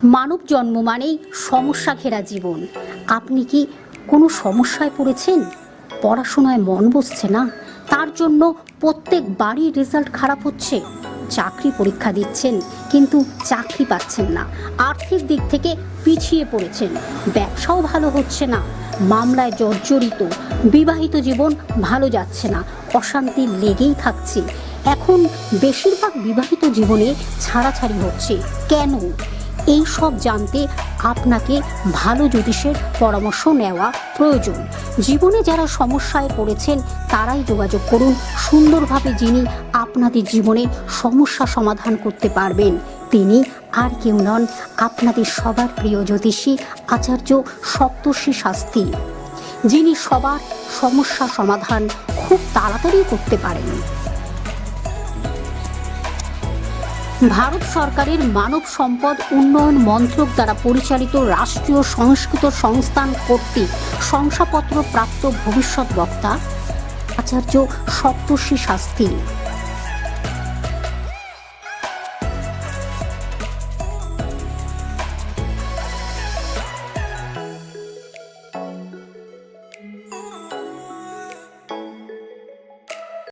মানব জন্ম মানেই সমস্যা ঘেরা জীবন। আপনি কি কোনো সমস্যায় পড়েছেন? পড়াশোনায় মন বসছে না, তার জন্য প্রত্যেকবারই রেজাল্ট খারাপ হচ্ছে। চাকরি পরীক্ষা দিচ্ছেন কিন্তু চাকরি পাচ্ছেন না, আর্থিক দিক থেকে পিছিয়ে পড়েছেন, ব্যবসাও ভালো হচ্ছে না, মামলায় জর্জরিত, বিবাহিত জীবন ভালো যাচ্ছে না, অশান্তি লেগেই থাকছে। এখন বেশিরভাগ বিবাহিত জীবনে ছাড়াছাড়ি হচ্ছে কেন? এই সব জানতে আপনাকে ভালো জ্যোতিষের পরামর্শ নেওয়া প্রয়োজন। জীবনে যারা সমস্যায় পড়েছেন তারাই যোগাযোগ করুন সুন্দরভাবে, যিনি আপনাদের জীবনে সমস্যা সমাধান করতে পারবেন। তিনি আর কেউ নন, আপনাদের সবার প্রিয় জ্যোতিষী আচার্য সপ্তর্ষি শাস্ত্রী, যিনি সবার সমস্যা সমাধান খুব তাড়াতাড়ি করতে পারেন। ভারত সরকারের মানব সম্পদ উন্নয়ন মন্ত্রক দ্বারা পরিচালিত রাষ্ট্রীয় সংস্কৃত সংস্থান কর্তৃক শংসাপত্র প্রাপ্ত ভবিষ্যৎ বক্তা আচার্য সপ্তর্ষি শাস্ত্রী